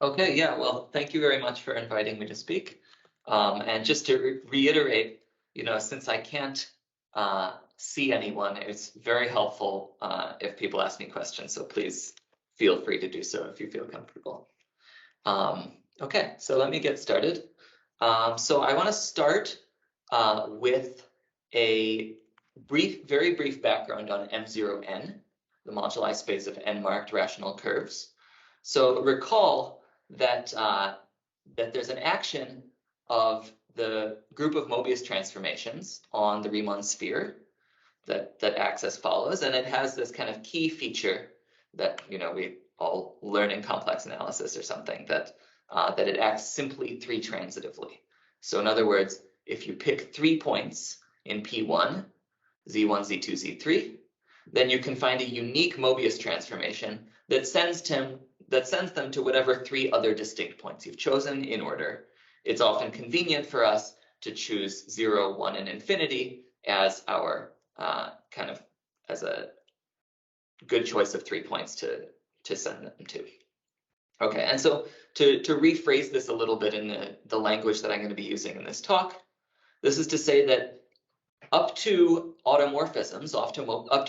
Okay, yeah, well, thank you very much for inviting me to speak. And just to reiterate, since I can't see anyone, it's very helpful if people ask me questions. So please feel free to do so if you feel comfortable. Okay, so let me get started. So I want to start with a very brief background on M0n, the moduli space of n-marked rational curves. So recall that there's an action of the group of Mobius transformations on the Riemann sphere that acts as follows, and it has this kind of key feature that we all learn in complex analysis or something, that it acts simply three transitively. So in other words, if you pick 3 points in P1, Z1, Z2, Z3, then you can find a unique Mobius transformation that sends them to whatever 3 other distinct points you've chosen in order. It's often convenient for us to choose 0, 1, and infinity as our as a good choice of 3 points to send them to. Okay, and so to rephrase this a little bit in the language that I'm going to be using in this talk, this is to say that up to automorphisms, up to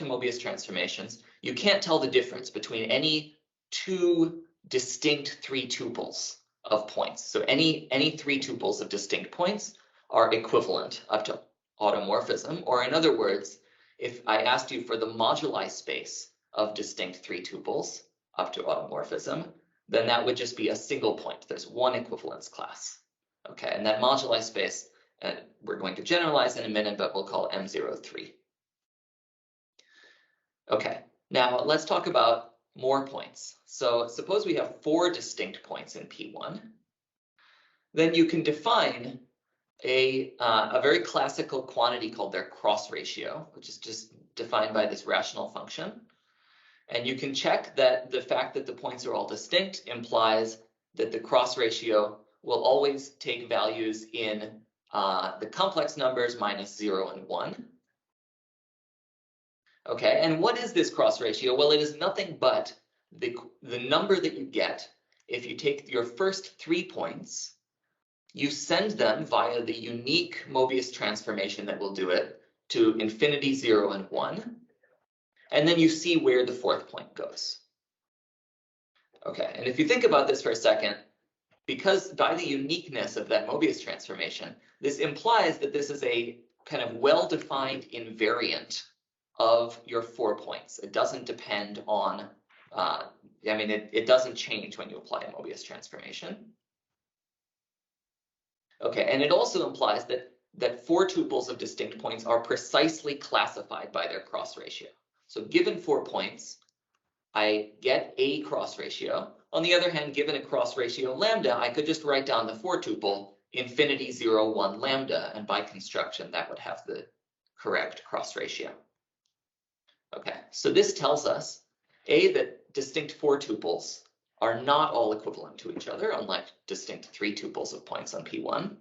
Mobius transformations, you can't tell the difference between any 2 distinct 3 tuples of points. So any 3 tuples of distinct points are equivalent up to automorphism, or in other words, if I asked you for the moduli space of distinct 3 tuples up to automorphism, then that would just be a single point. There's one equivalence class. Okay, and that moduli space, we're going to generalize in a minute, but we'll call M03. Okay, now let's talk about more points. So suppose we have 4 distinct points in P1. Then you can define a very classical quantity called their cross ratio, which is just defined by this rational function. And you can check that the fact that the points are all distinct implies that the cross ratio will always take values in the complex numbers minus 0 and 1. Okay, and what is this cross ratio? Well, it is nothing but the number that you get if you take your first 3 points, you send them via the unique Mobius transformation that will do it to infinity, 0, and 1. And then you see where the 4th point goes. Okay, and if you think about this for a second, because by the uniqueness of that Mobius transformation, this implies that this is a kind of well-defined invariant of your 4 points. It doesn't depend on, it doesn't change when you apply a Mobius transformation. Okay, and it also implies that 4 tuples of distinct points are precisely classified by their cross ratio. So given 4 points, I get a cross ratio. On the other hand, given a cross ratio lambda, I could just write down the 4 tuple infinity, 0, 1 lambda, and by construction, that would have the correct cross ratio. Okay, so this tells us, A, that distinct 4 tuples are not all equivalent to each other, unlike distinct 3 tuples of points on P1.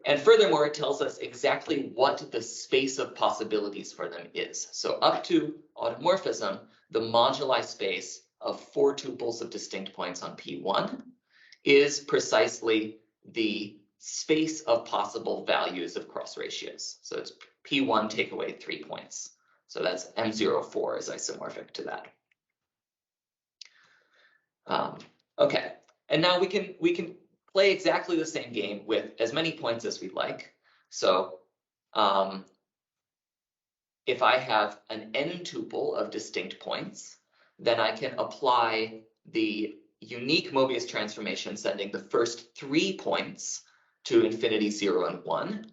And furthermore, it tells us exactly what the space of possibilities for them is. So up to automorphism, the moduli space of 4 tuples of distinct points on P1 is precisely the space of possible values of cross ratios. So it's P1 take away 3 points. So that's M04 is isomorphic to that. Okay, and now we can play exactly the same game with as many points as we like. So if I have an n tuple of distinct points, then I can apply the unique Mobius transformation sending the first 3 points to infinity, 0, and 1.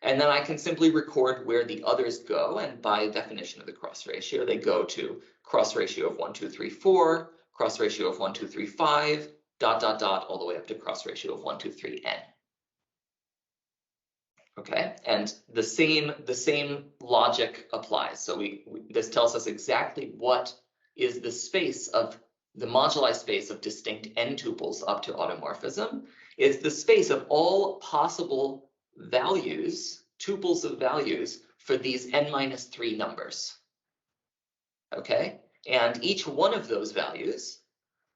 And then I can simply record where the others go. And by definition of the cross ratio, they go to cross ratio of 1, 2, 3, 4, cross ratio of 1, 2, 3, 5, ... all the way up to cross ratio of 1, 2, 3, n. Okay, and the same logic applies. So this tells us exactly what is the space of the moduli space of distinct n tuples up to automorphism. It's the space of all possible values, tuples of values for these n-3 numbers. Okay, and each one of those values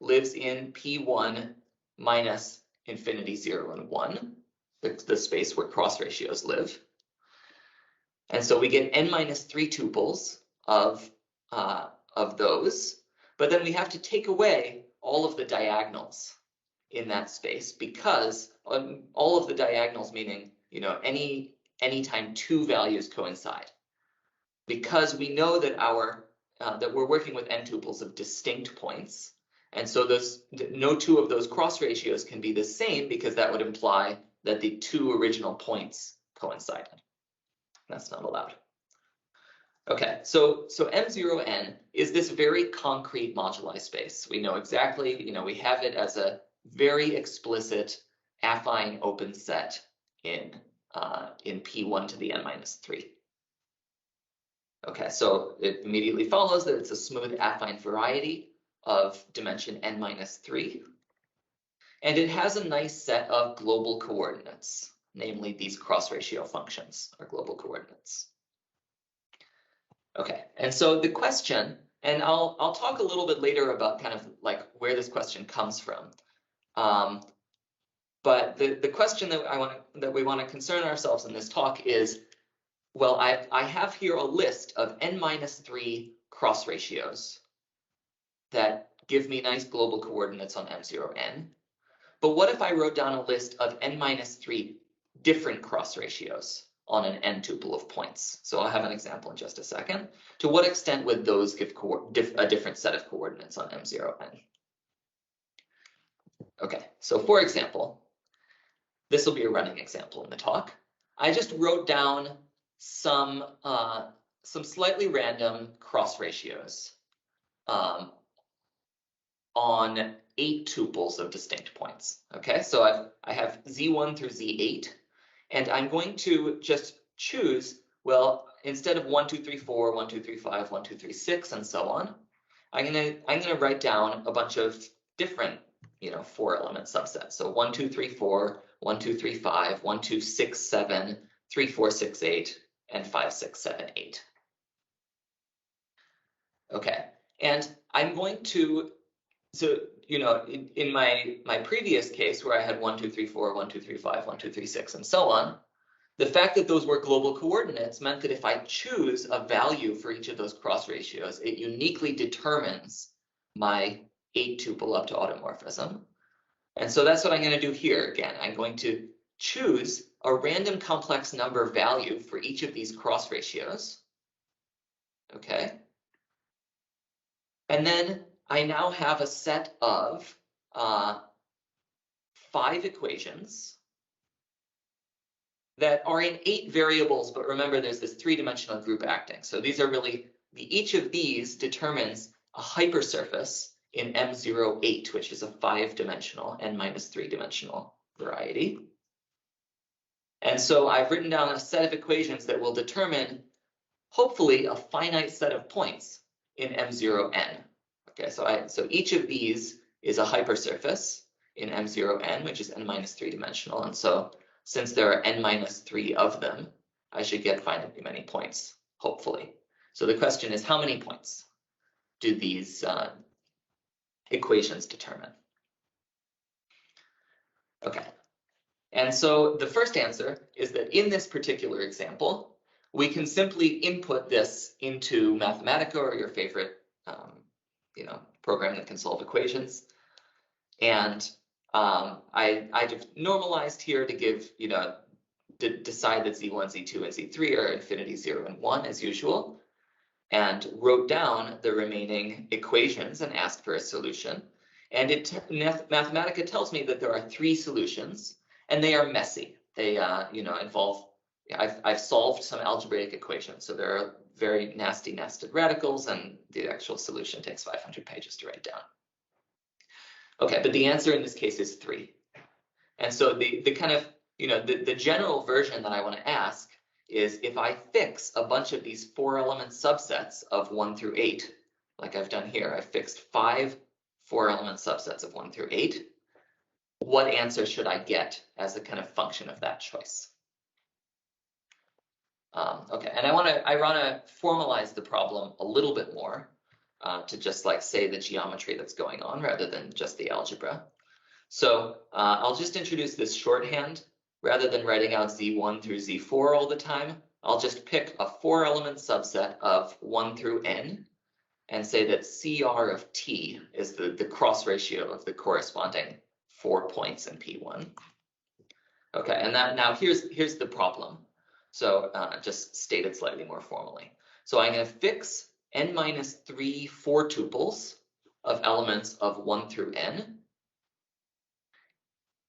lives in P1 minus infinity 0 and 1, the space where cross ratios live. And so we get n minus 3 tuples of those, but then we have to take away all of the diagonals in that space, because all of the diagonals, meaning, you know, anytime two values coincide, because we know that that we're working with n tuples of distinct points, and so no two of those cross ratios can be the same, because that would imply that the two original points coincided. That's not allowed. Okay, so M0n is this very concrete moduli space. We know exactly, you know, we have it as a very explicit affine open set in P1 to the n minus 3. Okay, so it immediately follows that it's a smooth affine variety of dimension n minus 3. And it has a nice set of global coordinates, namely these cross ratio functions are global coordinates. Okay, and so the question, and I'll talk a little bit later about kind of like where this question comes from. But the question that we want to concern ourselves in this talk is, well, I have here a list of n minus 3 cross ratios that give me nice global coordinates on M0n. But what if I wrote down a list of n minus 3 different cross ratios on an n tuple of points? So I'll have an example in just a second. To what extent would those give a different set of coordinates on M0n? Okay, so for example, this will be a running example in the talk. I just wrote down some slightly random cross ratios on 8 tuples of distinct points. Okay, so I have Z1 through Z8, and I'm going to just choose, well, instead of 1, 2, 3, 4, 1, 2, 3, 5, 1, 2, 3, 6, and so on, I'm gonna write down a bunch of different, you know, 4-element subsets. So 1, 2, 3, 4, 1, 2, 3, 5, 1, 2, 6, 7, 3, 4, 6, 8, and 5, 6, 7, 8. Okay, and I'm going to, so, you know, in my previous case where I had 1, 2, 3, 4, 1, 2, 3, 5, 1, 2, 3, 6, and so on, the fact that those were global coordinates meant that if I choose a value for each of those cross ratios, it uniquely determines my 8 tuple up to automorphism. And so that's what I'm going to do here. Again, I'm going to choose a random complex number value for each of these cross ratios. Okay. And then I now have a set of 5 equations that are in 8 variables, but remember there's this 3-dimensional group acting. So these are really, each of these determines a hypersurface in M08, which is a 5-dimensional n minus 3-dimensional variety. And so I've written down a set of equations that will determine, hopefully, a finite set of points in M0n. Okay, so each of these is a hypersurface in M0n, which is n minus 3-dimensional. And so since there are n minus 3 of them, I should get finitely many points, hopefully. So the question is, how many points do these equations determine? Okay, and so the first answer is that in this particular example, we can simply input this into Mathematica or your favorite you know, program that can solve equations. And I just normalized here to give, you know, to decide that Z1, Z2, and Z3 are infinity 0 and 1 as usual, and wrote down the remaining equations and asked for a solution. And Mathematica tells me that there are 3 solutions, and they are messy. They you know, involve, I've solved some algebraic equations, so there are very nasty nested radicals, and the actual solution takes 500 pages to write down. Okay, but the answer in this case is 3. And so the kind of, you know, the general version that I want to ask is, if I fix a bunch of these 4-element subsets of 1 through 8, like I've done here, I've fixed 5 4-element subsets of 1 through 8, what answer should I get as a kind of function of that choice? Okay, and I want to formalize the problem a little bit more. to just like say the geometry that's going on rather than just the algebra. So I'll just introduce this shorthand. Rather than writing out Z1 through Z4 all the time, I'll just pick a 4-element subset of 1 through n and say that CR of T is the cross ratio of the corresponding 4 points in P1. Okay, and now here's the problem. So just stated slightly more formally. So I'm going to fix n minus 3 4 tuples of elements of 1 through n.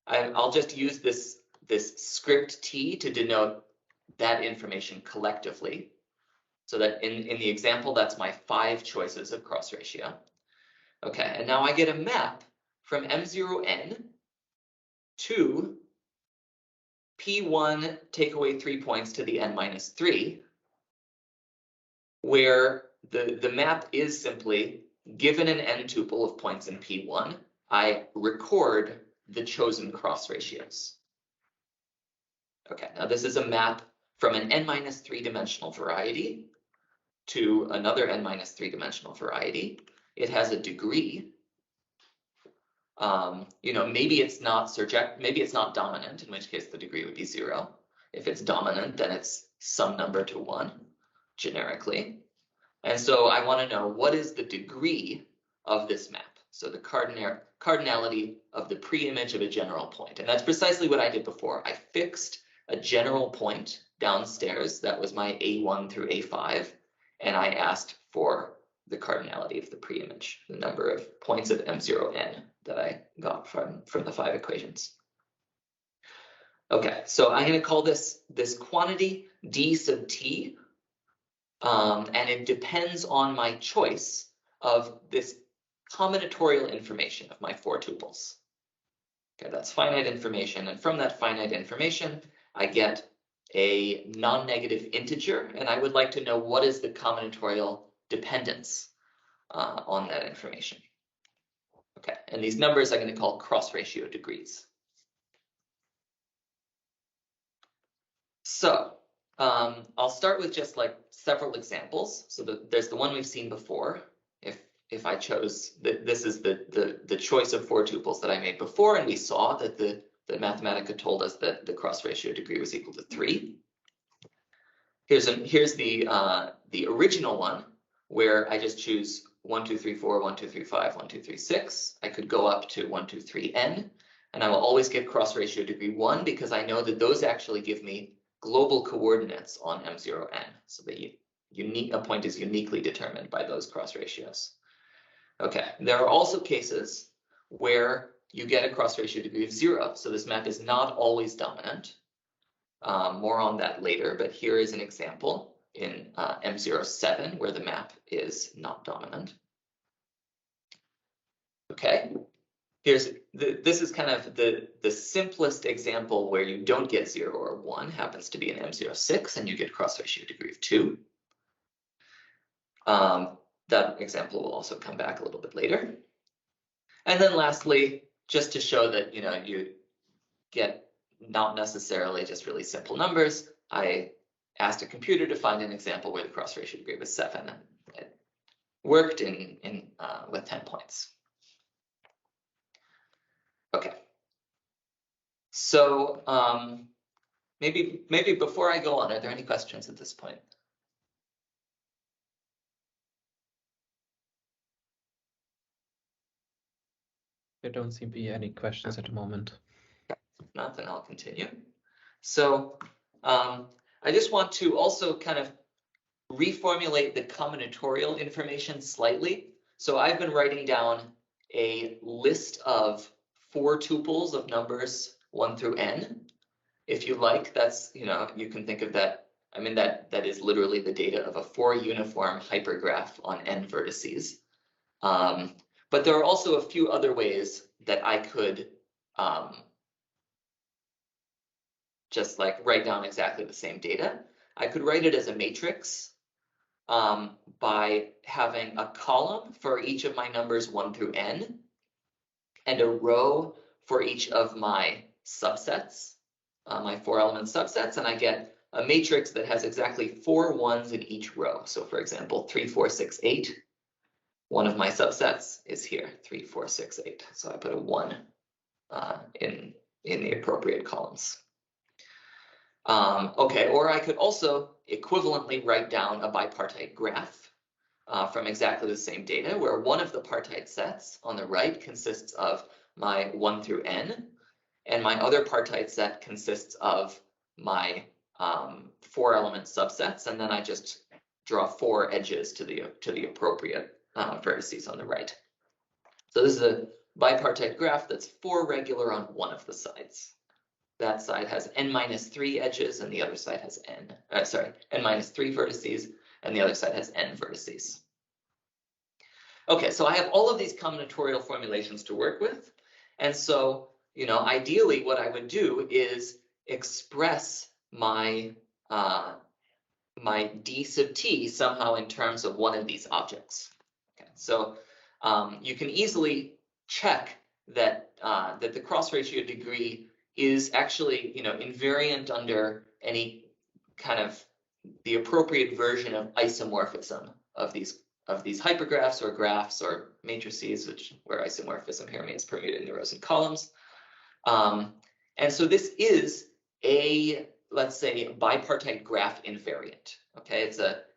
I'll just use this script T to denote that information collectively. So that in the example, that's my 5 choices of cross ratio. Okay, and now I get a map from M0n to P1 take away 3 points to the n minus 3, where the map is simply given an n tuple of points in P1, I record the chosen cross ratios. Okay, now this is a map from an n minus 3 dimensional variety to another n minus 3 dimensional variety. It has a degree. Maybe it's not dominant, in which case the degree would be 0. If it's dominant, then it's some number to 1 generically. And so I want to know what is the degree of this map. So the cardinality of the pre-image of a general point. And that's precisely what I did before. I fixed a general point downstairs. That was my A1 through A5. And I asked for the cardinality of the pre-image, the number of points of M0n that I got from the 5 equations. Okay, so I'm going to call this quantity d sub t, and it depends on my choice of this combinatorial information of my 4 tuples. Okay, that's finite information, and from that finite information, I get a non-negative integer, and I would like to know what is the combinatorial dependence on that information. Okay, and these numbers I'm going to call cross ratio degrees. So I'll start with just like several examples. So there's the one we've seen before. If I chose, this is the choice of 4 tuples that I made before, and we saw that the Mathematica told us that the cross ratio degree was equal to 3. Here's the original one, where I just choose 1, 2, 3, 4, 1, 2, 3, 5, 1, 2, 3, 6. I could go up to 1, 2, 3, n, and I will always get cross ratio degree 1 because I know that those actually give me global coordinates on M0n. So a point is uniquely determined by those cross ratios. Okay, there are also cases where you get a cross ratio degree of 0. So this map is not always dominant. More on that later, but here is an example in M07 where the map is not dominant. Okay, this is kind of the simplest example where you don't get 0 or 1, happens to be in M06, and you get cross ratio degree of 2. That example will also come back a little bit later. And then lastly, just to show that you get not necessarily just really simple numbers, I asked a computer to find an example where the cross ratio degree was 7, and it worked with 10 points. Okay, so maybe before I go on, are there any questions at this point? There don't seem to be any questions at the moment. If not, then I'll continue. So I just want to also kind of reformulate the combinatorial information slightly. So I've been writing down a list of 4 tuples of numbers 1 through n. If you like, that's, you can think of that. I mean, that is literally the data of a 4 uniform hypergraph on n vertices. But there are also a few other ways that I could just like write down exactly the same data. I could write it as a matrix by having a column for each of my numbers 1 through n, and a row for each of my subsets, my 4-element subsets, and I get a matrix that has exactly 4 ones in each row. So for example, 3, 4, 6, 8. one of my subsets is here, 3, 4, 6, 8. So I put a 1 in the appropriate columns. Okay, or I could also equivalently write down a bipartite graph from exactly the same data, where one of the partite sets on the right consists of my 1 through n, and my other partite set consists of my 4-element subsets, and then I just draw 4 edges to the appropriate vertices on the right. So this is a bipartite graph that's 4 regular on one of the sides. That side has n-3 edges, and the other side has n-3 vertices, and the other side has n vertices. Okay, so I have all of these combinatorial formulations to work with, and so, you know, ideally what I would do is express my my d sub t somehow in terms of one of these objects. Okay, so you can easily check that that the cross ratio degree is actually, you know, invariant under any kind of the appropriate version of isomorphism of these hypergraphs or graphs or matrices, where isomorphism here means permuted in rows and columns. And so this is a, let's say, bipartite graph invariant. Okay,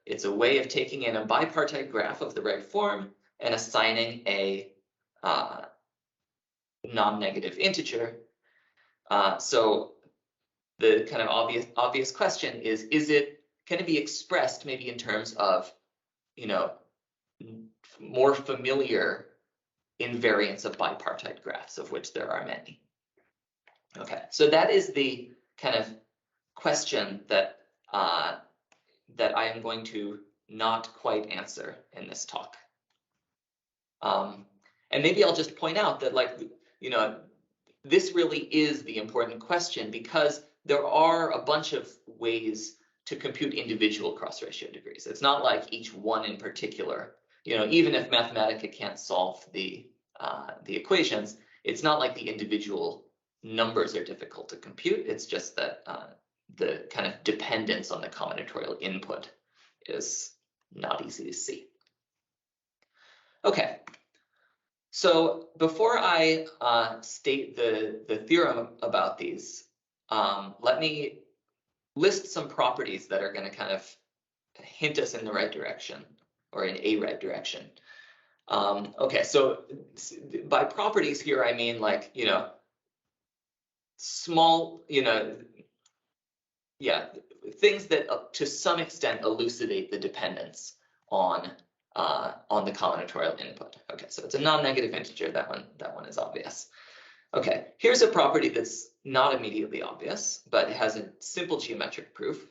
it's a way of taking in a bipartite graph of the right form and assigning a non-negative integer. So the kind of obvious question is can it be expressed maybe in terms of, you know, more familiar invariants of bipartite graphs, of which there are many? Okay, so that is the kind of question that that I am going to not quite answer in this talk. And maybe I'll just point out that, like, you know, this really is the important question, because there are a bunch of ways to compute individual cross-ratio degrees. It's not like each one in particular, you know, even if Mathematica can't solve the equations, it's not like the individual numbers are difficult to compute. It's just that the kind of dependence on the combinatorial input is not easy to see. Okay, so before I state the theorem about these, let me list some properties that are going to kind of hint us in the right direction, or in a right direction. Okay, so by properties here, I mean, like, you know, small, you know, yeah, things that to some extent elucidate the dependence on the combinatorial input. Okay, so it's a non-negative integer. That one is obvious. Okay, here's a property that's not immediately obvious, but it has a simple geometric proof.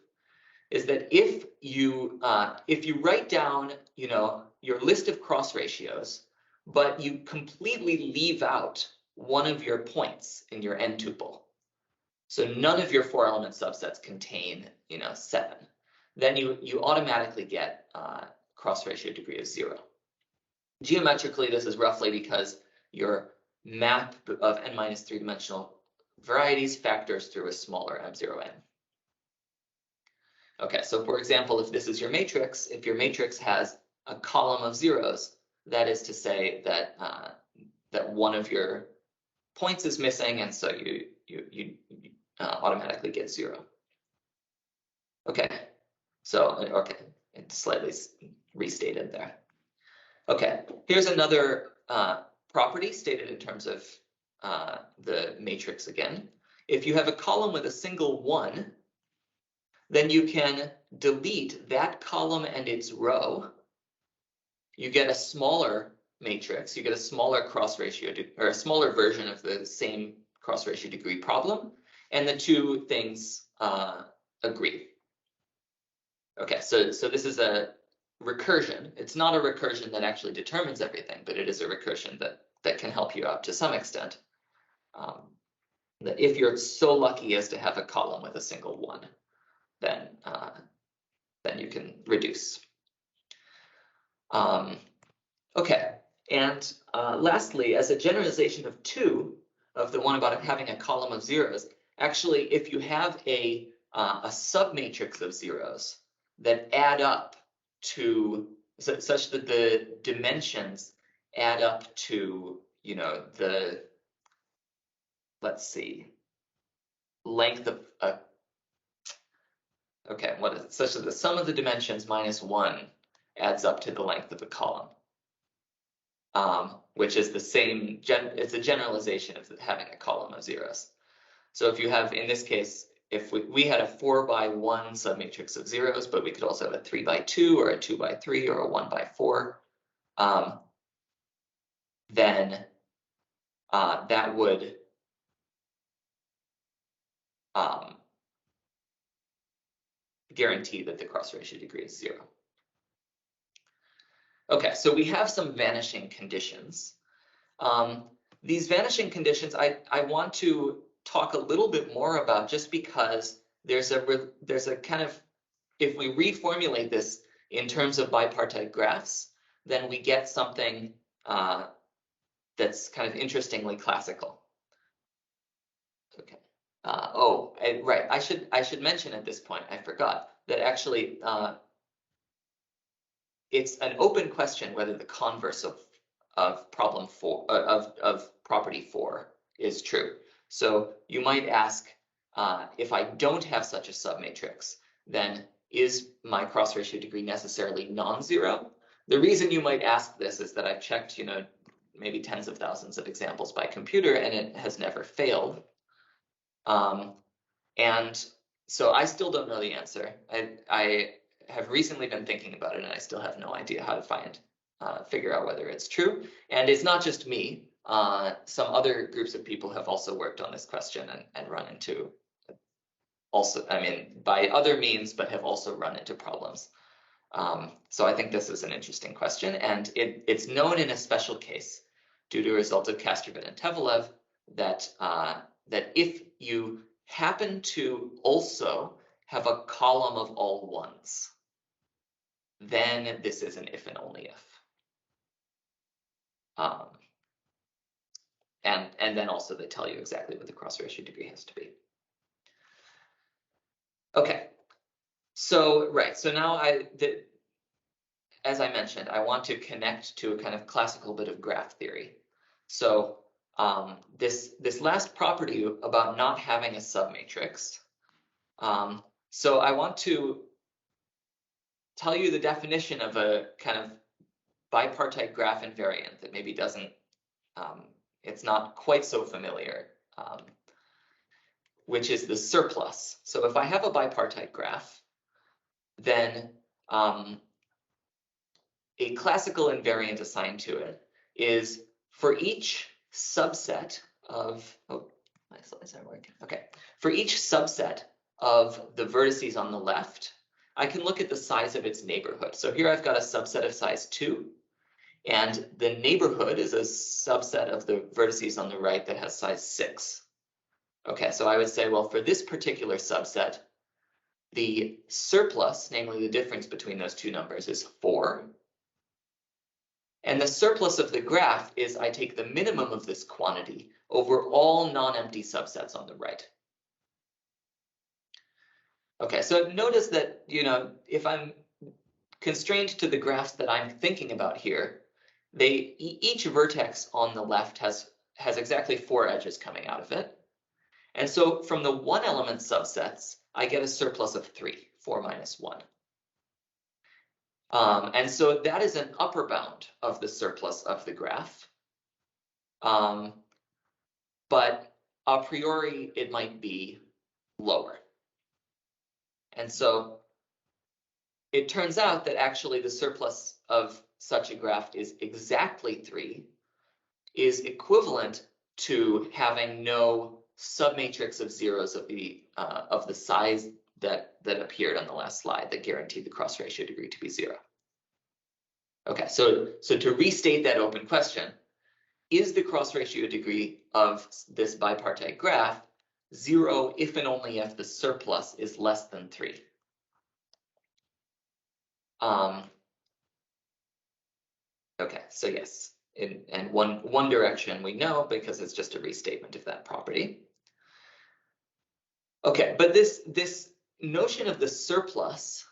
Is that if you write down, you know, your list of cross ratios, but you completely leave out one of your points in your n tuple, so none of your 4-element subsets contain, you know, 7, then you automatically get cross ratio degree of 0. Geometrically, this is roughly because your map of n-3 dimensional varieties factors through a smaller m0n. Okay, so for example, if this is your matrix, if your matrix has a column of zeros, that is to say that that one of your points is missing, and so you automatically get 0. Okay, so it's slightly restated there. Okay, here's another property stated in terms of the matrix again. If you have a column with a single 1, then you can delete that column and its row. You get a smaller matrix, you get a smaller cross ratio, or a smaller version of the same cross ratio degree problem, and the two things agree. Okay, so this is a recursion. It's not a recursion that actually determines everything, but it is a recursion that can help you out to some extent. That if you're so lucky as to have a column with a single 1, then you can reduce. Okay, and lastly, as a generalization of 2, of the one about having a column of zeros, actually, if you have a submatrix of zeros that add up to such that the dimensions add up to, you know, the, let's see, length of okay, what is it? Such that the sum of the dimensions minus 1 adds up to the length of the column, which is the same, it's a generalization of having a column of zeros. So if you have, in this case, if we had a 4 by 1 submatrix of zeros, but we could also have a 3 by 2 or a 2 by 3 or a 1 by 4, then that would guarantee that the cross ratio degree is 0. Okay, so we have some vanishing conditions. These vanishing conditions I want to talk a little bit more about, just because there's a kind of, if we reformulate this in terms of bipartite graphs, then we get something that's kind of interestingly classical. Okay. Right. I should mention at this point, I forgot that actually it's an open question whether the converse of problem 4 of property 4 is true. So you might ask, if I don't have such a submatrix, then is my cross ratio degree necessarily non-zero? The reason you might ask this is that I've checked, you know, maybe tens of thousands of examples by computer, and it has never failed. And so I still don't know the answer. I have recently been thinking about it, and I still have no idea how to figure out whether it's true. And it's not just me. Some other groups of people have also worked on this question and run into also, I mean, by other means, but have also run into problems. So I think this is an interesting question, and it's known in a special case due to a result of Kastrovin and Tevelev that that if you happen to also have a column of all ones, then this is an if and only if. And then also they tell you exactly what the cross ratio degree has to be. Okay, so right, so now as I mentioned, I want to connect to a kind of classical bit of graph theory. So this last property about not having a submatrix. So I want to tell you the definition of a kind of bipartite graph invariant that maybe doesn't, it's not quite so familiar, which is the surplus. So if I have a bipartite graph, then a classical invariant assigned to it is for each subset of, oh, my slides aren't working. Okay, for each subset of the vertices on the left, I can look at the size of its neighborhood. So here I've got a subset of size 2, and the neighborhood is a subset of the vertices on the right that has size 6. Okay, so I would say, well, for this particular subset, the surplus, namely the difference between those two numbers, is 4. And the surplus of the graph is I take the minimum of this quantity over all non-empty subsets on the right. Okay, so notice that, you know, if I'm constrained to the graphs that I'm thinking about here, each vertex on the left has exactly 4 edges coming out of it. And so from the one element subsets, I get a surplus of 3, 4 minus 1. And so that is an upper bound of the surplus of the graph. But a priori, it might be lower. And so it turns out that actually the surplus of such a graph is exactly 3, is equivalent to having no submatrix of zeros of the size that appeared on the last slide that guaranteed the cross ratio degree to be 0. Okay, so to restate that open question, is the cross ratio degree of this bipartite graph 0 if and only if the surplus is less than 3? Okay, so yes, in one direction we know because it's just a restatement of that property. Okay, but this notion of the surplus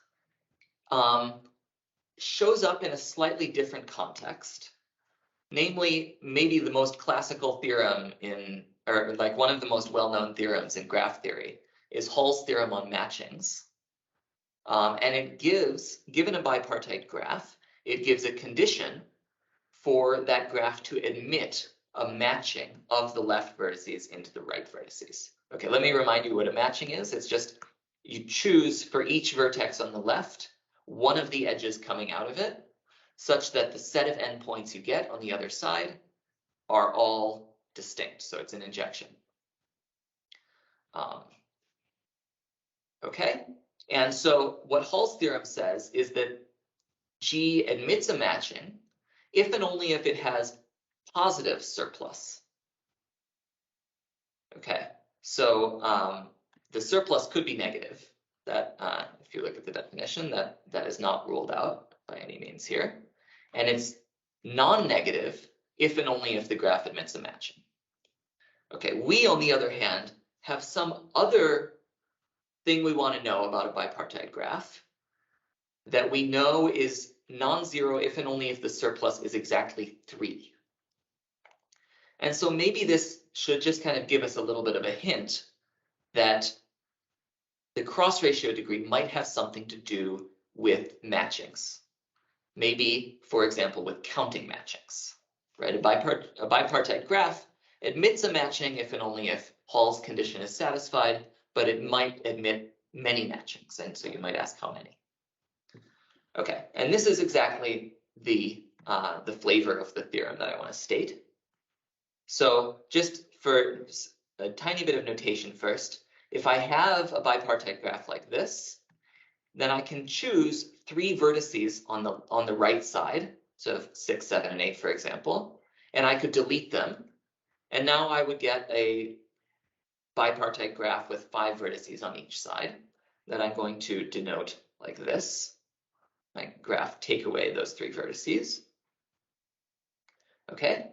shows up in a slightly different context. Namely, maybe the most classical theorem or like one of the most well-known theorems in graph theory is Hall's theorem on matchings. And it given a bipartite graph, it gives a condition for that graph to admit a matching of the left vertices into the right vertices. Okay, let me remind you what a matching is. It's just you choose for each vertex on the left, one of the edges coming out of it, such that the set of endpoints you get on the other side are all distinct. So it's an injection. Okay, and so what Hall's theorem says is that G admits a matching if and only if it has positive surplus. Okay, so the surplus could be negative. That, if you look at the definition, that is not ruled out by any means here. And it's non-negative if and only if the graph admits a matching. Okay, we, on the other hand, have some other thing we want to know about a bipartite graph that we know is non-zero if and only if the surplus is exactly 3. And so maybe this should just kind of give us a little bit of a hint that the cross ratio degree might have something to do with matchings. Maybe, for example, with counting matchings, right? A bipartite graph admits a matching if and only if Hall's condition is satisfied, but it might admit many matchings. And so you might ask how many. Okay, and this is exactly the flavor of the theorem that I want to state. So just for a tiny bit of notation first, if I have a bipartite graph like this, then I can choose 3 vertices on the right side, so 6, 7, and 8, for example, and I could delete them. And now I would get a bipartite graph with 5 vertices on each side that I'm going to denote like this. My graph take away those 3 vertices. Okay,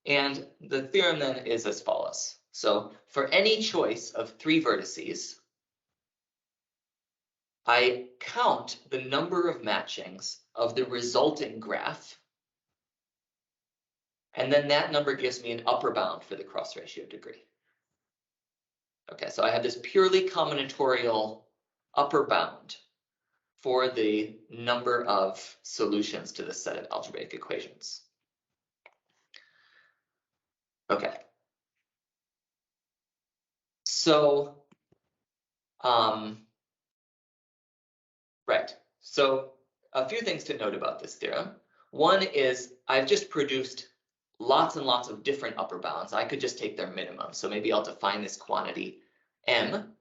and the theorem then is as follows. So for any choice of 3 vertices, I count the number of matchings of the resulting graph, and then that number gives me an upper bound for the cross ratio degree. Okay, so I have this purely combinatorial upper bound for the number of solutions to this set of algebraic equations. Okay. So, right. So a few things to note about this theorem. One is I've just produced lots and lots of different upper bounds. I could just take their minimum. So maybe I'll define this quantity M,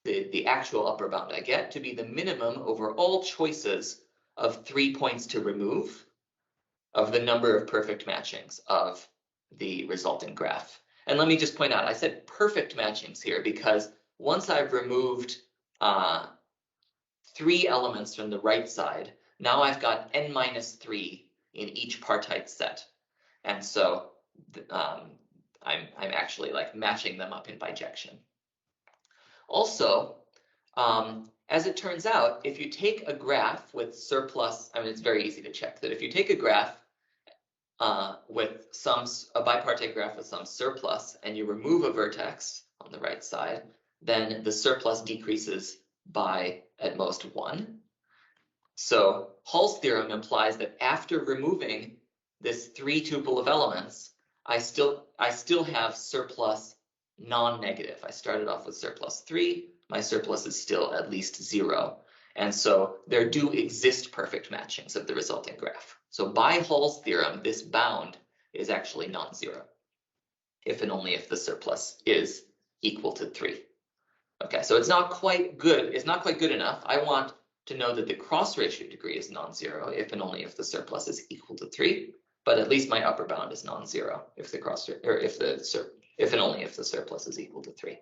the actual upper bound I get, to be the minimum over all choices of 3 points to remove of the number of perfect matchings of the resulting graph. And let me just point out, I said perfect matchings here because once I've removed 3 elements from the right side, now I've got n minus 3 in each partite set. And so I'm actually like matching them up in bijection. Also, as it turns out, if you take a graph with surplus, I mean, it's very easy to check that if you take a graph with a bipartite graph with some surplus and you remove a vertex on the right side, then the surplus decreases by at most 1. So Hall's theorem implies that after removing this 3 tuple of elements, I still have surplus non-negative. I started off with surplus 3. My surplus is still at least 0. And so there do exist perfect matchings of the resulting graph. So by Hall's theorem, this bound is actually non-zero, if and only if the surplus is equal to 3. Okay, so it's not quite good. It's not quite good enough. I want to know that the cross ratio degree is non-zero, if and only if the surplus is equal to 3. But at least my upper bound is non-zero if the if and only if the surplus is equal to 3.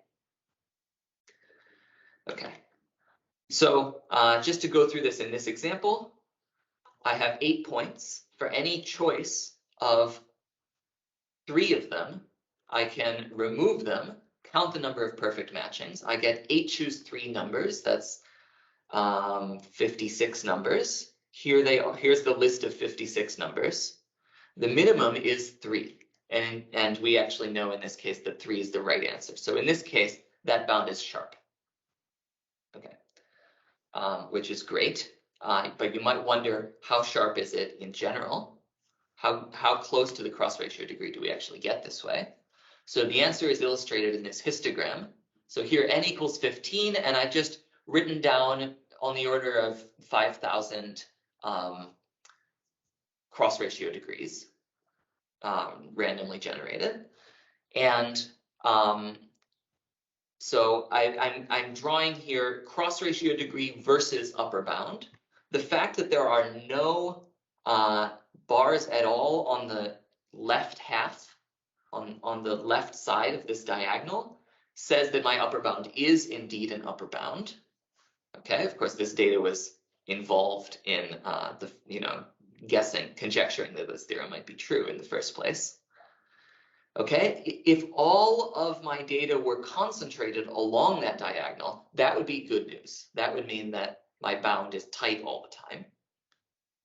Okay. So just to go through this in this example, I have 8 points. For any choice of 3 of them, I can remove them, count the number of perfect matchings. I get 8 choose 3 numbers. That's 56 numbers. Here they are. Here's the list of 56 numbers. The minimum is 3. And we actually know in this case that 3 is the right answer. So in this case, that bound is sharp. Okay, which is great. But you might wonder, how sharp is it in general? How close to the cross ratio degree do we actually get this way? So the answer is illustrated in this histogram. So here n equals 15, and I've just written down on the order of 5,000 cross ratio degrees, randomly generated. And so I'm drawing here cross ratio degree versus upper bound. The fact that there are no bars at all on the left half, on the left side of this diagonal, says that my upper bound is indeed an upper bound. Okay, of course, this data was involved in conjecturing that this theorem might be true in the first place. Okay, if all of my data were concentrated along that diagonal, that would be good news. That would mean that my bound is tight all the time.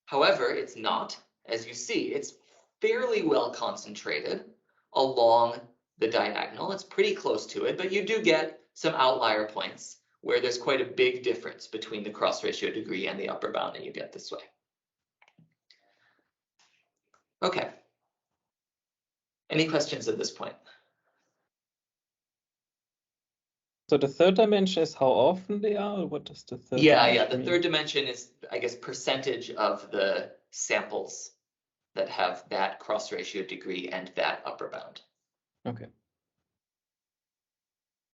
However, it's not. As you see, it's fairly well concentrated along the diagonal. It's pretty close to it, but you do get some outlier points where there's quite a big difference between the cross ratio degree and the upper bound that you get this way. Okay. Any questions at this point? So the third dimension is how often they are, or what does the third dimension mean? The third dimension is, I guess, percentage of the samples that have that cross ratio degree and that upper bound. Okay.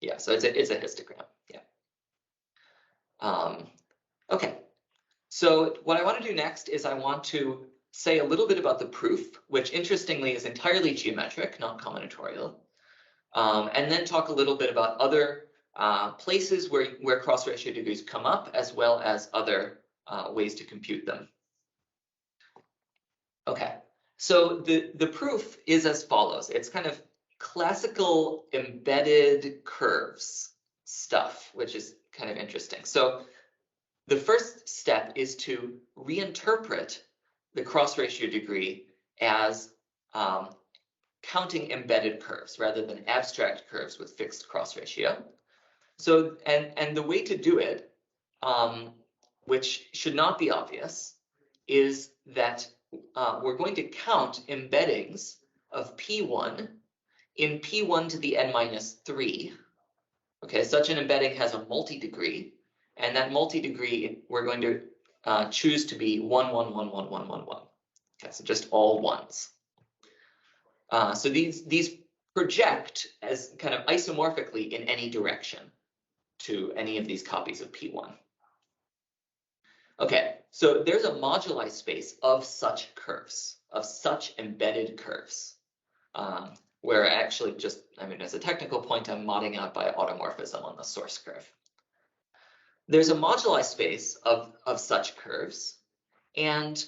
Yeah, so it's a histogram. Yeah. Okay. So what I want to do next is I want to say a little bit about the proof, which interestingly is entirely geometric, not combinatorial, and then talk a little bit about other places where cross ratio degrees come up, as well as other ways to compute them. Okay, so the proof is as follows. It's kind of classical embedded curves stuff, which is kind of interesting. So the first step is to reinterpret the cross ratio degree as counting embedded curves rather than abstract curves with fixed cross ratio. So, and the way to do it, which should not be obvious, is that we're going to count embeddings of P1 in P1 to the n minus 3. Okay, such an embedding has a multi-degree, and that multi-degree we're going to choose to be 1, 1, 1, 1, 1, 1, 1. Okay, so just all ones. So these project as kind of isomorphically in any direction to any of these copies of P1. Okay, so there's a moduli space of such curves, of such embedded curves, where actually just, I mean, as a technical point, I'm modding out by automorphism on the source curve. There's a moduli space of such curves, and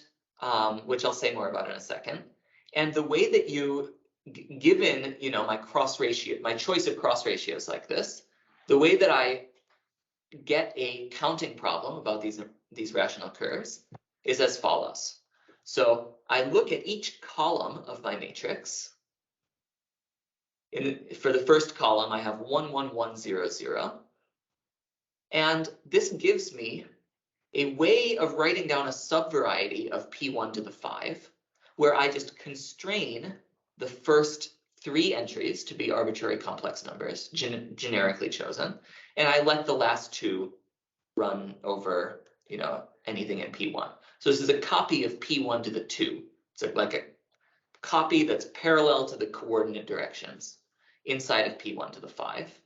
which I'll say more about in a second. And the way that you, given my cross ratio, my choice of cross ratios like this, the way that I get a counting problem about these rational curves is as follows. So I look at each column of my matrix. For the first column, I have 1, 1, 1, 0, 0. And this gives me a way of writing down a subvariety of P1 to the 5, where I just constrain the first 3 entries to be arbitrary complex numbers, generically chosen, and I let the last 2 run over, anything in P1. So this is a copy of P1 to the 2. It's like a copy that's parallel to the coordinate directions inside of P1 to the 5.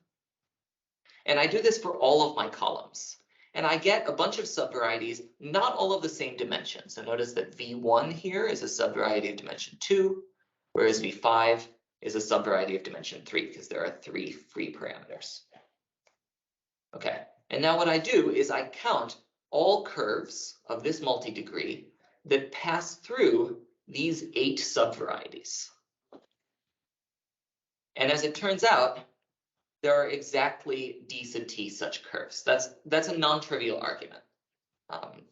And I do this for all of my columns. And I get a bunch of subvarieties, not all of the same dimension. So notice that V1 here is a subvariety of dimension 2, whereas V5 is a subvariety of dimension 3, because there are 3 free parameters. Okay, and now what I do is I count all curves of this multi-degree that pass through these 8 subvarieties. And as it turns out, there are exactly d sub t such curves. That's a non-trivial argument.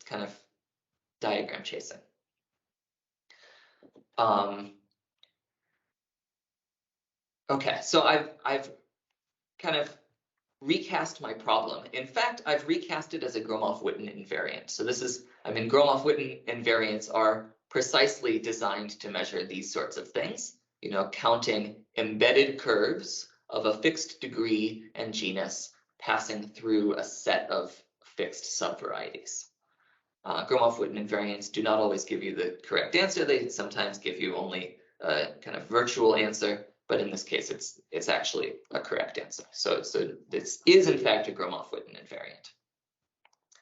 Kind of diagram chasing. Okay, so I've kind of recast my problem. In fact, I've recast it as a Gromov-Witten invariant. So this is, Gromov-Witten invariants are precisely designed to measure these sorts of things, counting embedded curves of a fixed degree and genus passing through a set of fixed subvarieties. Gromov-Witten invariants do not always give you the correct answer. They sometimes give you only a kind of virtual answer, but in this case, it's actually a correct answer. So this is in fact a Gromov-Witten invariant.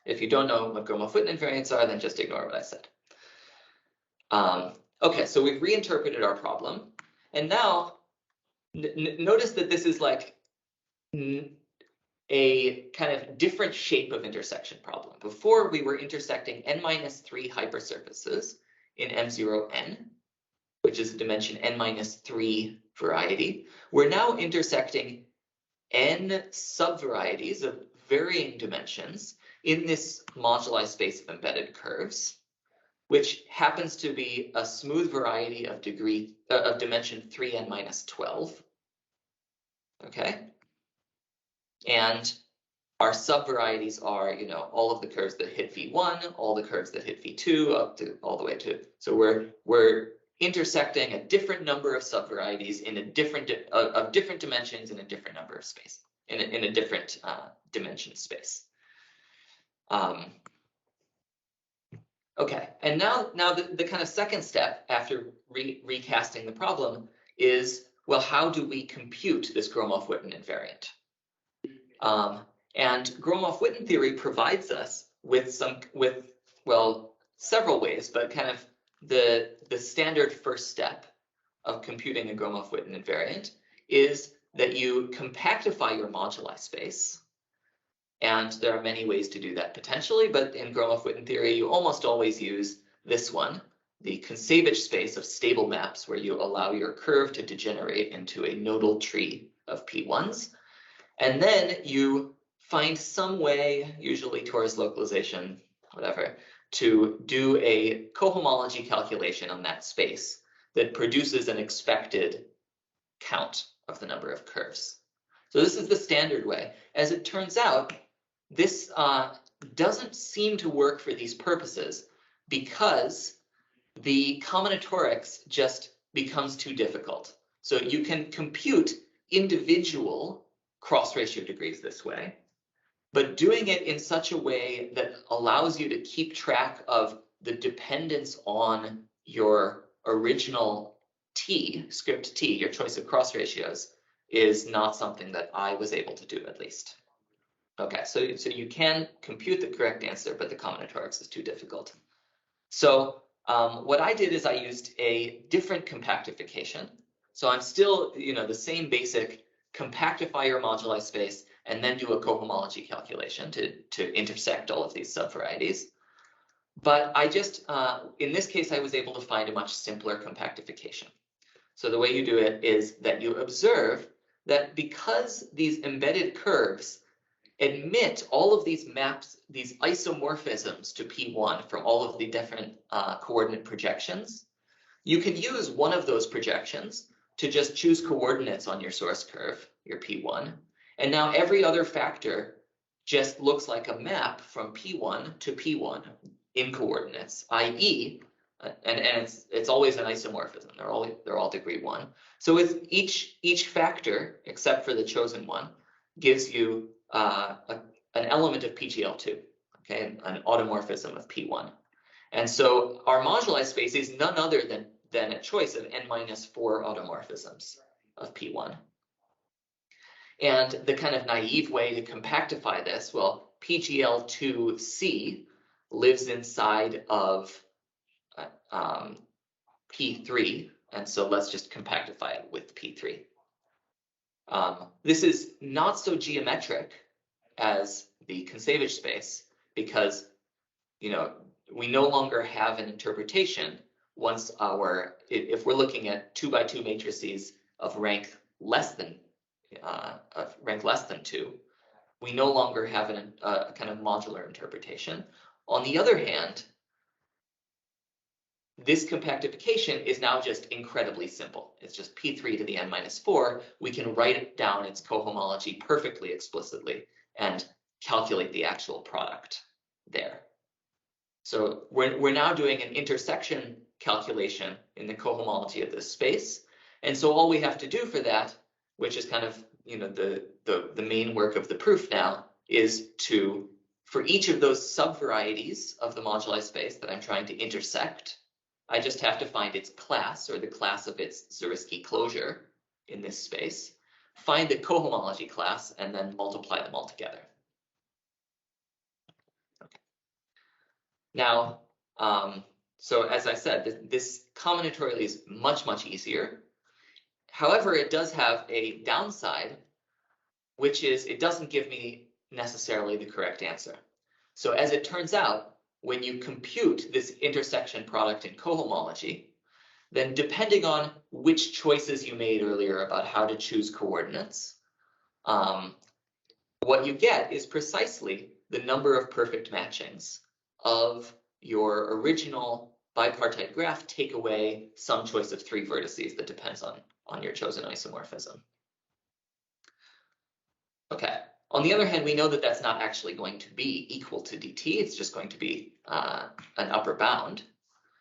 If you don't know what Gromov-Witten invariants are, then just ignore what I said. Okay, so we've reinterpreted our problem, and now notice that this is like a kind of different shape of intersection problem. Before, we were intersecting n-3 hypersurfaces in M0n, which is a dimension n-3 variety. We're now intersecting n subvarieties of varying dimensions in this moduli space of embedded curves, which happens to be a smooth variety of dimension 3n-12. Okay. And our subvarieties are, all of the curves that hit V1, all the curves that hit V2, up to all the way to. So we're intersecting a different number of subvarieties in a different dimensions in a different number of space, in a different dimension space. Okay, and now the kind of second step after recasting the problem is, well, how do we compute this Gromov-Witten invariant? And Gromov-Witten theory provides us with several ways, but kind of the standard first step of computing a Gromov-Witten invariant is that you compactify your moduli space. And there are many ways to do that potentially, but in Gromov-Witten theory, you almost always use this one, the Consavic space of stable maps, where you allow your curve to degenerate into a nodal tree of P1s. And then you find some way, usually torus localization, whatever, to do a cohomology calculation on that space that produces an expected count of the number of curves. So this is the standard way. As it turns out, this doesn't seem to work for these purposes because the combinatorics just becomes too difficult. So you can compute individual cross ratio degrees this way, but doing it in such a way that allows you to keep track of the dependence on your original T, script T, your choice of cross ratios, is not something that I was able to do, at least. Okay, so you can compute the correct answer, but the combinatorics is too difficult. So what I did is I used a different compactification. So I'm still, the same basic compactify your moduli space and then do a cohomology calculation to intersect all of these subvarieties. But I just, in this case, I was able to find a much simpler compactification. So the way you do it is that you observe that because these embedded curves admit all of these maps, these isomorphisms to P1 from all of the different coordinate projections, you can use one of those projections to just choose coordinates on your source curve, your P1. And now every other factor just looks like a map from P1 to P1 in coordinates, i.e., and it's always an isomorphism. They're all degree 1. So with each factor, except for the chosen one, gives you an element of PGL2, okay, an automorphism of P1. And so our moduli space is none other than a choice of n-4 automorphisms of P1. And the kind of naive way to compactify this, well, PGL2C lives inside of P3, and so let's just compactify it with P3. This is not so geometric as the Consavic space because, we no longer have an interpretation once if we're looking at 2x2 matrices of rank less than 2, we no longer have a kind of modular interpretation. On the other hand, this compactification is now just incredibly simple. It's just P3 to the n minus 4. We can write it down its cohomology perfectly explicitly and calculate the actual product there. So we're now doing an intersection calculation in the cohomology of this space. And so all we have to do for that, which is kind of, you know, the main work of the proof now, is to, for each of those subvarieties of the moduli space that I'm trying to intersect, I just have to find its class, or the class of its Zariski closure in this space, find the cohomology class, and then multiply them all together. Okay. Now, so as I said, this combinatorially is much, much easier. However, it does have a downside, which is it doesn't give me necessarily the correct answer. So as it turns out, when you compute this intersection product in cohomology, then depending on which choices you made earlier about how to choose coordinates, what you get is precisely the number of perfect matchings of your original bipartite graph, take away some choice of 3 vertices that depends on your chosen isomorphism. Okay. On the other hand, we know that that's not actually going to be equal to dt. It's just going to be an upper bound.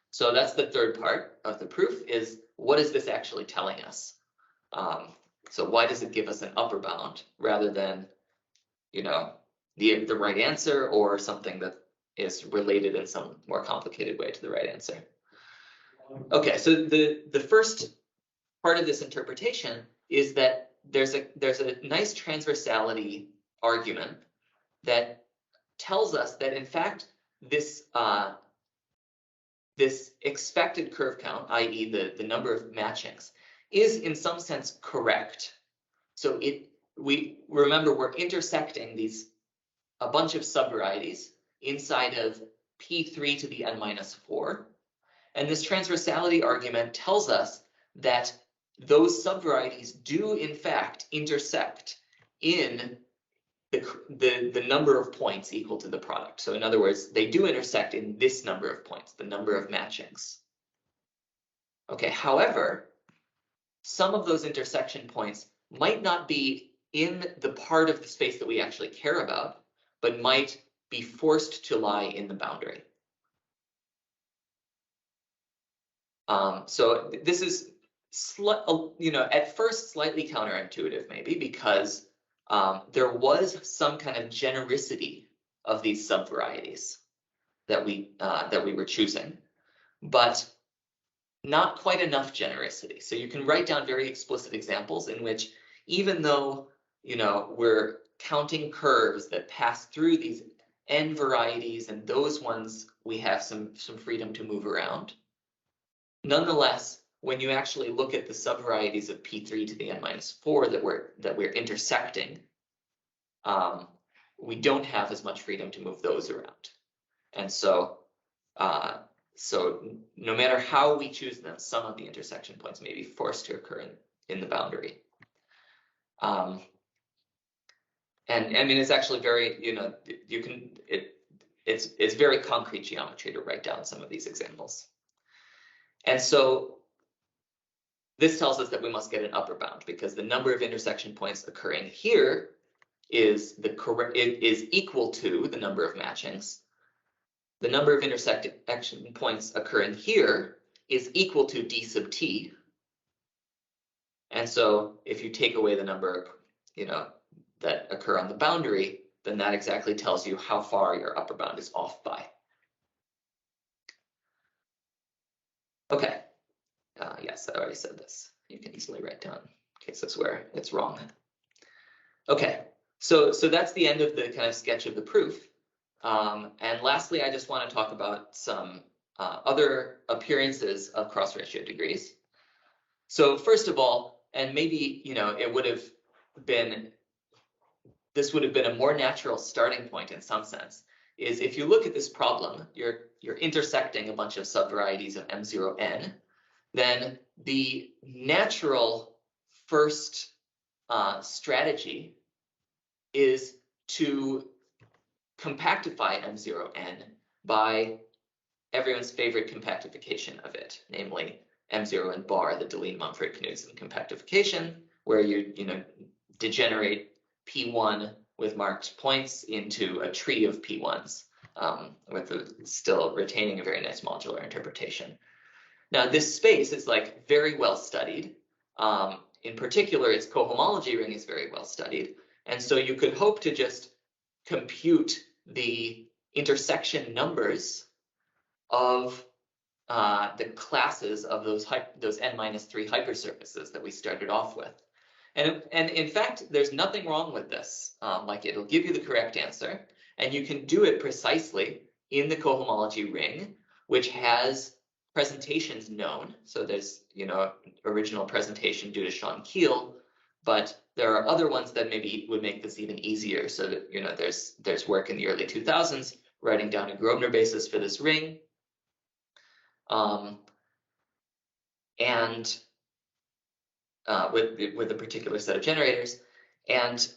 So that's the third part of the proof, is what is this actually telling us? So why does it give us an upper bound rather than, you know, the right answer, or something that is related in some more complicated way to the right answer? Okay, so the first part of this interpretation is that there's a nice transversality argument that tells us that, in fact, this this expected curve count, i.e. the number of matchings, is in some sense correct. So we remember we're intersecting a bunch of subvarieties inside of P3 to the n minus 4. And this transversality argument tells us that those subvarieties do in fact intersect in the number of points equal to the product. So in other words, they do intersect in this number of points, the number of matchings. Okay, however, some of those intersection points might not be in the part of the space that we actually care about, but might be forced to lie in the boundary. So this is, you know, at first slightly counterintuitive maybe, because there was some kind of genericity of these subvarieties that we were choosing, but not quite enough genericity. So you can write down very explicit examples in which, even though, you know, we're counting curves that pass through these n varieties, and those ones we have some freedom to move around. Nonetheless, when you actually look at the subvarieties of P3 to the n minus 4 that we're intersecting, we don't have as much freedom to move those around. And so, so no matter how we choose them, some of the intersection points may be forced to occur in the boundary. And I mean, it's actually very, you know, it's very concrete geometry to write down some of these examples. And so this tells us that we must get an upper bound, because the number of intersection points occurring here is equal to the number of matchings. The number of intersection points occurring here is equal to d sub t. And so if you take away the number, you know, that occur on the boundary, then that exactly tells you how far your upper bound is off by. Okay. Yes, I already said this. You can easily write down cases where it's wrong. Okay, so that's the end of the kind of sketch of the proof. And lastly, I just want to talk about some other appearances of cross-ratio degrees. So first of all, and maybe, you know, this would have been a more natural starting point in some sense, is if you look at this problem, you're intersecting a bunch of subvarieties of M0n, then the natural first strategy is to compactify M0n by everyone's favorite compactification of it, namely M0 and bar, the Deligne-Mumford-Knudsen compactification, where you degenerate P1 with marked points into a tree of P1s, with still retaining a very nice modular interpretation. Now, this space is like very well studied. In particular, its cohomology ring is very well studied. And so you could hope to just compute the intersection numbers of the classes of those n-3 hypersurfaces that we started off with. And in fact, there's nothing wrong with this. Like, it'll give you the correct answer, and you can do it precisely in the cohomology ring, which has presentations known. So there's, original presentation due to Sean Keel, but there are other ones that maybe would make this even easier. So that, there's work in the early 2000s writing down a Grosvenor basis for this ring. And with a particular set of generators. And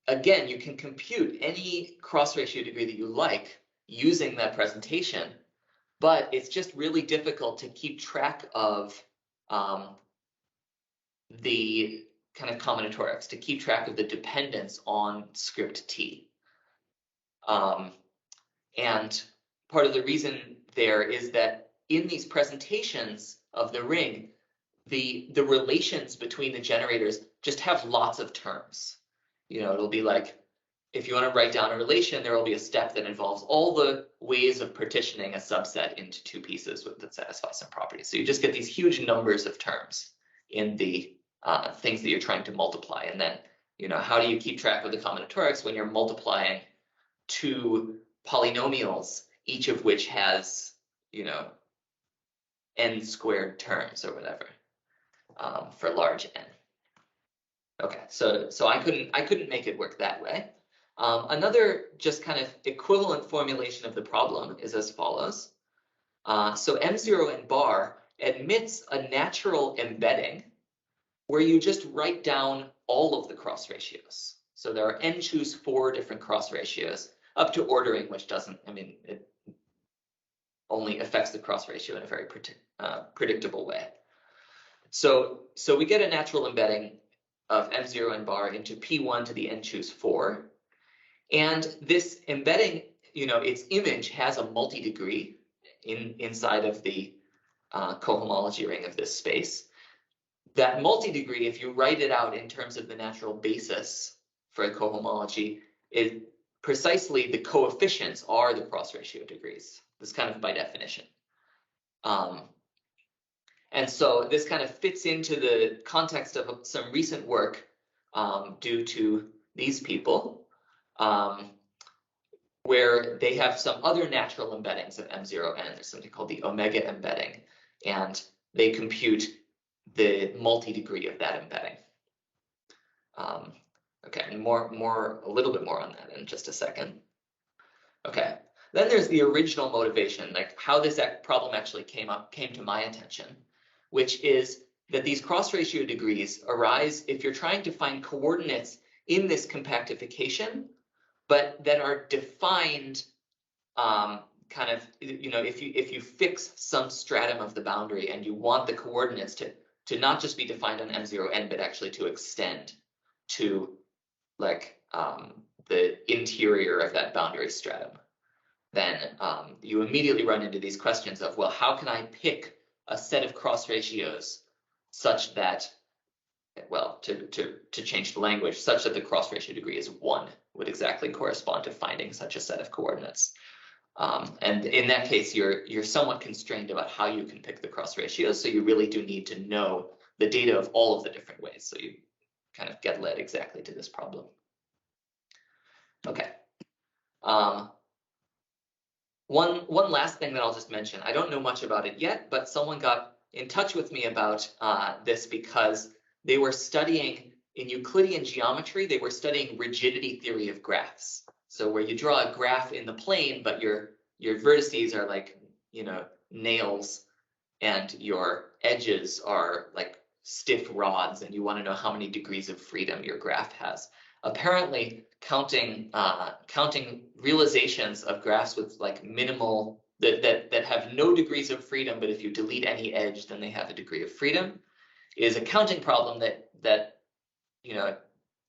again, you can compute any cross ratio degree that you like using that presentation, but it's just really difficult to keep track of the kind of combinatorics, to keep track of the dependence on script T. And part of the reason there is that in these presentations of the ring, the relations between the generators just have lots of terms. It'll be like, if you want to write down a relation, there will be a step that involves all the ways of partitioning a subset into two pieces that satisfy some properties. So you just get these huge numbers of terms in the things that you're trying to multiply. And then, how do you keep track of the combinatorics when you're multiplying two polynomials, each of which has, n squared terms or whatever, for large n. Okay, so I couldn't make it work that way. Another just kind of equivalent formulation of the problem is as follows. So M0 and bar admits a natural embedding where you just write down all of the cross ratios. So there are n choose 4 different cross ratios up to ordering, which doesn't, it only affects the cross ratio in a very predictable way. So we get a natural embedding of M0 and bar into P1 to the n choose 4. And this embedding, its image has a multi-degree inside of the cohomology ring of this space. That multi-degree, if you write it out in terms of the natural basis for a cohomology, is precisely the coefficients are the cross ratio degrees. This kind of by definition. And so this kind of fits into the context of some recent work due to these people, where they have some other natural embeddings of M0n. There's something called the omega embedding, and they compute the multi-degree of that embedding. Okay, and a little bit more on that in just a second. Okay, then there's the original motivation, like how this problem actually came to my attention, which is that these cross ratio degrees arise if you're trying to find coordinates in this compactification, but that are defined kind of, if you fix some stratum of the boundary and you want the coordinates to not just be defined on M0n, but actually to extend to like the interior of that boundary stratum, then you immediately run into these questions of, well, how can I pick a set of cross ratios such that, well, to change the language, such that the cross ratio degree is 1 would exactly correspond to finding such a set of coordinates. And in that case, you're somewhat constrained about how you can pick the cross ratios. So you really do need to know the data of all of the different ways. So you kind of get led exactly to this problem. Okay. One last thing that I'll just mention. I don't know much about it yet, but someone got in touch with me about this because they were studying in Euclidean geometry. They were studying rigidity theory of graphs. So where you draw a graph in the plane, but your vertices are like, nails, and your edges are like stiff rods, and you want to know how many degrees of freedom your graph has. Apparently, counting realizations of graphs with like minimal that have no degrees of freedom, but if you delete any edge, then they have a degree of freedom, is a counting problem that you know,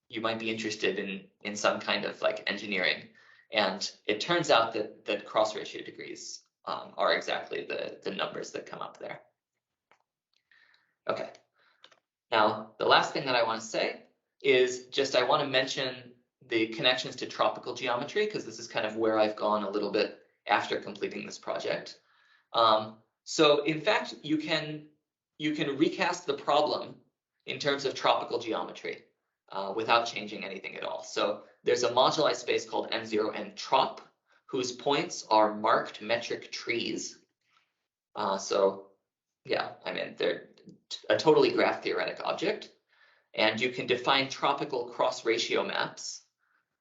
you might be interested in some kind of like engineering. And it turns out that cross ratio degrees are exactly the numbers that come up there. Okay. Now, the last thing that I want to say is just I want to mention the connections to tropical geometry, because this is kind of where I've gone a little bit after completing this project. So in fact, you can recast the problem in terms of tropical geometry without changing anything at all. So there's a moduli space called M0 trop, whose points are marked metric trees. So yeah, I mean, they're a totally graph theoretic object. And you can define tropical cross ratio maps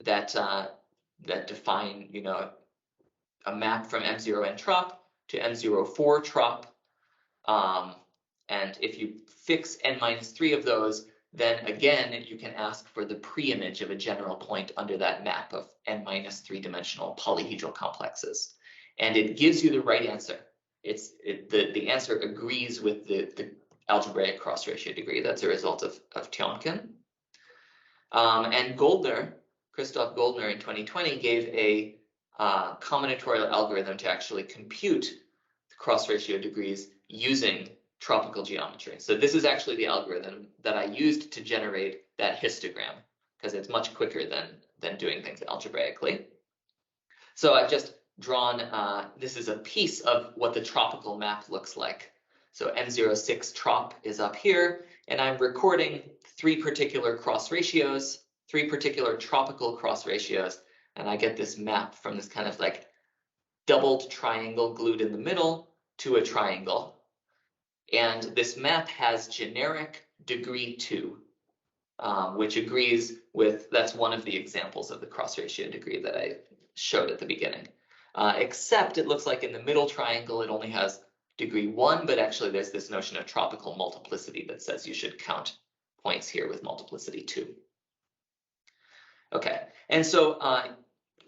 that define, you know, a map from M0 trop to M04 trop. And if you fix n-3 of those, then again, you can ask for the pre-image of a general point under that map of n-3 dimensional polyhedral complexes. And it gives you the right answer. The answer agrees with the algebraic cross ratio degree. That's a result of Tiomkin. And Goldner, Christoph Goldner in 2020 gave a combinatorial algorithm to actually compute the cross ratio degrees using tropical geometry. So this is actually the algorithm that I used to generate that histogram, because it's much quicker than doing things algebraically. So I've just drawn, this is a piece of what the tropical map looks like. So M06 trop is up here, and I'm recording three particular cross ratios, three particular tropical cross ratios, and I get this map from this kind of like doubled triangle glued in the middle to a triangle. And this map has generic degree 2, which agrees with, that's one of the examples of the cross ratio degree that I showed at the beginning. Except it looks like in the middle triangle, it only has degree 1, but actually there's this notion of tropical multiplicity that says you should count points here with multiplicity 2. Okay, and so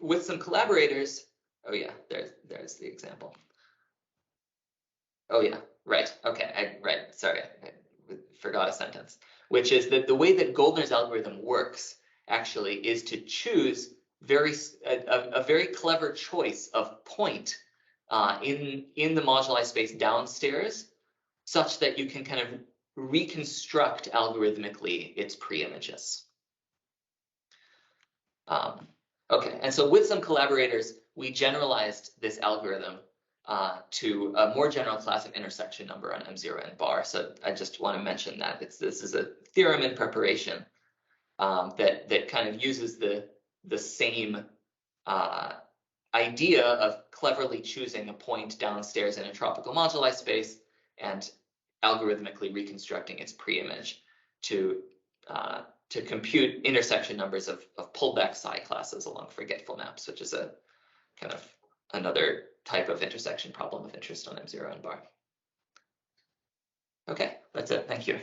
with some collaborators, oh yeah, there's the example. Oh yeah, right, okay, right, sorry, I forgot a sentence, which is that the way that Goldner's algorithm works actually is to choose a very clever choice of point in the moduli space downstairs, such that you can kind of reconstruct algorithmically its pre-images. Okay, and so with some collaborators, we generalized this algorithm to a more general class of intersection number on M0 and bar. So I just want to mention that this is a theorem in preparation that kind of uses the same idea of cleverly choosing a point downstairs in a tropical moduli space and algorithmically reconstructing its pre-image to compute intersection numbers of pullback psi classes along forgetful maps, which is a kind of another type of intersection problem of interest on M0 and bar. Okay, that's it. Thank you.